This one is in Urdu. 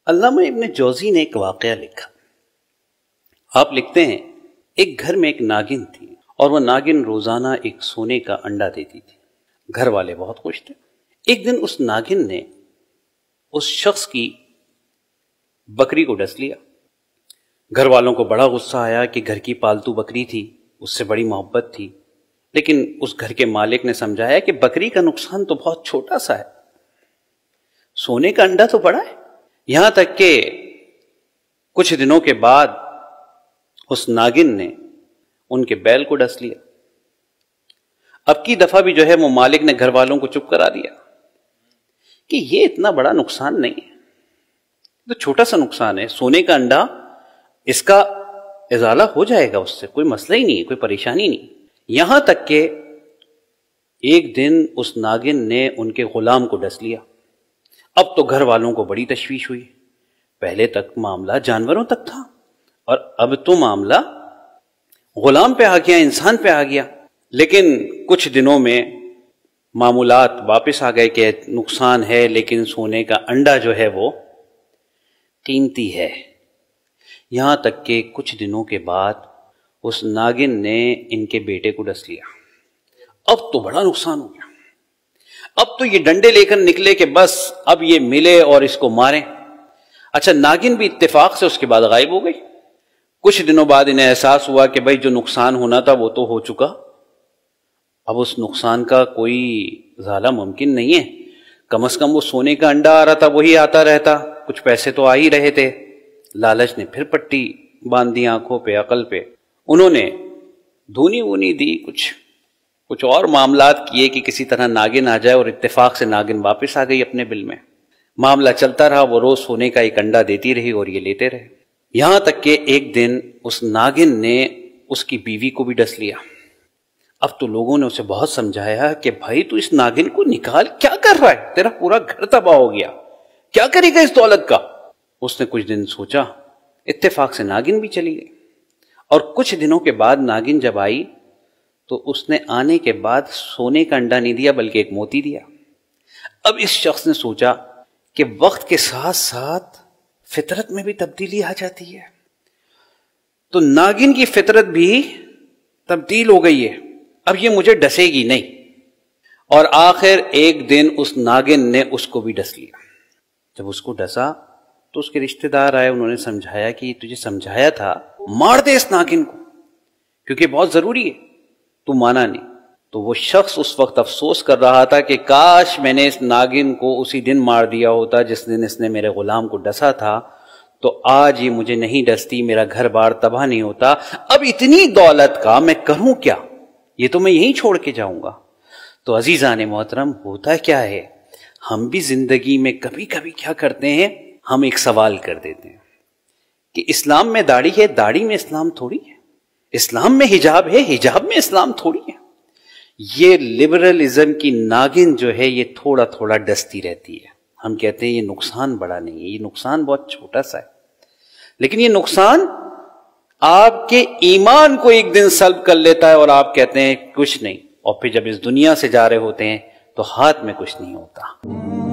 علامہ ابن جوزی نے ایک واقعہ لکھا۔ آپ لکھتے ہیں ایک گھر میں ایک ناگن تھی اور وہ ناگن روزانہ ایک سونے کا انڈا دیتی تھی۔ گھر والے بہت خوش تھے۔ ایک دن اس ناگن نے اس شخص کی بکری کو ڈس لیا۔ گھر والوں کو بڑا غصہ آیا کہ گھر کی پالتو بکری تھی، اس سے بڑی محبت تھی، لیکن اس گھر کے مالک نے سمجھایا کہ بکری کا نقصان تو بہت چھوٹا سا ہے، سونے کا انڈا تو بڑا ہے۔ یہاں تک کہ کچھ دنوں کے بعد اس ناگن نے ان کے بیل کو ڈس لیا۔ اب کی دفعہ بھی جو ہے وہ مالک نے گھر والوں کو چپ کرا دیا کہ یہ اتنا بڑا نقصان نہیں ہے، تو چھوٹا سا نقصان ہے، سونے کا انڈا، اس کا ازالہ ہو جائے گا، اس سے کوئی مسئلہ ہی نہیں ہے، کوئی پریشانی نہیں۔ یہاں تک کہ ایک دن اس ناگن نے ان کے غلام کو ڈس لیا۔ اب تو گھر والوں کو بڑی تشویش ہوئی، پہلے تک معاملہ جانوروں تک تھا اور اب تو معاملہ غلام پہ آ گیا، انسان پہ آ گیا۔ لیکن کچھ دنوں میں معمولات واپس آ گئے کہ نقصان ہے، لیکن سونے کا انڈا جو ہے وہ قیمتی ہے۔ یہاں تک کہ کچھ دنوں کے بعد اس ناگن نے ان کے بیٹے کو ڈس لیا۔ اب تو بڑا نقصان ہو گیا، اب تو یہ ڈنڈے لے کر نکلے کہ بس اب یہ ملے اور اس کو ماریں۔ اچھا، ناگن بھی اتفاق سے اس کے بعد غائب ہو گئی۔ کچھ دنوں بعد انہیں احساس ہوا کہ بھائی جو نقصان ہونا تھا وہ تو ہو چکا، اب اس نقصان کا کوئی ازالہ ممکن نہیں ہے۔ کم از کم وہ سونے کا انڈا آ رہا تھا وہی آتا رہتا، کچھ پیسے تو آ ہی رہے تھے۔ لالچ نے پھر پٹی باندھ دی آنکھوں پہ، عقل پہ، انہوں نے دھونی وونی دی، کچھ اور معاملات کیے کہ کسی طرح ناگن آ جائے، اور اتفاق سے ناگن واپس آ گئی اپنے بل میں۔ معاملہ چلتا رہا، وہ روز سونے کا ایک انڈا دیتی رہی اور یہ لیتے رہے، یہاں تک کہ ایک دن اس ناگن نے اس کی بیوی کو بھی ڈس لیا۔ اب تو لوگوں نے اسے بہت سمجھایا کہ بھائی تو اس ناگن کو نکال، کیا کر رہا ہے، تیرا پورا گھر تباہ ہو گیا، کیا کرے گا اس دولت کا۔ اس نے کچھ دن سوچا، اتفاق سے ناگن بھی چلی گئی، اور کچھ دنوں کے بعد ناگن جب آئی تو اس نے آنے کے بعد سونے کا انڈا نہیں دیا بلکہ ایک موتی دیا۔ اب اس شخص نے سوچا کہ وقت کے ساتھ ساتھ فطرت میں بھی تبدیلی آ جاتی ہے، تو ناگن کی فطرت بھی تبدیل ہو گئی ہے، اب یہ مجھے ڈسے گی نہیں۔ اور آخر ایک دن اس ناگن نے اس کو بھی ڈس لیا۔ جب اس کو ڈسا تو اس کے رشتہ دار آئے، انہوں نے سمجھایا کہ تجھے سمجھایا تھا مار دے اس ناگن کو کیونکہ بہت ضروری ہے، تو مانا نہیں۔ تو وہ شخص اس وقت افسوس کر رہا تھا کہ کاش میں نے اس ناگن کو اسی دن مار دیا ہوتا جس دن اس نے میرے غلام کو ڈسا تھا، تو آج یہ مجھے نہیں ڈستی، میرا گھر بار تباہ نہیں ہوتا۔ اب اتنی دولت کا میں کروں کیا، یہ تو میں یہیں چھوڑ کے جاؤں گا۔ تو عزیزان محترم، ہوتا کیا ہے، ہم بھی زندگی میں کبھی کبھی کیا کرتے ہیں، ہم ایک سوال کر دیتے ہیں کہ اسلام میں داڑھی ہے، داڑھی میں اسلام تھوڑی ہے، اسلام میں حجاب ہے، حجاب میں اسلام تھوڑی ہے۔ یہ لبرلزم کی ناگن جو ہے یہ تھوڑا تھوڑا ڈستی رہتی ہے، ہم کہتے ہیں یہ نقصان بڑا نہیں ہے، یہ نقصان بہت چھوٹا سا ہے، لیکن یہ نقصان آپ کے ایمان کو ایک دن سلب کر لیتا ہے اور آپ کہتے ہیں کچھ نہیں، اور پھر جب اس دنیا سے جا رہے ہوتے ہیں تو ہاتھ میں کچھ نہیں ہوتا۔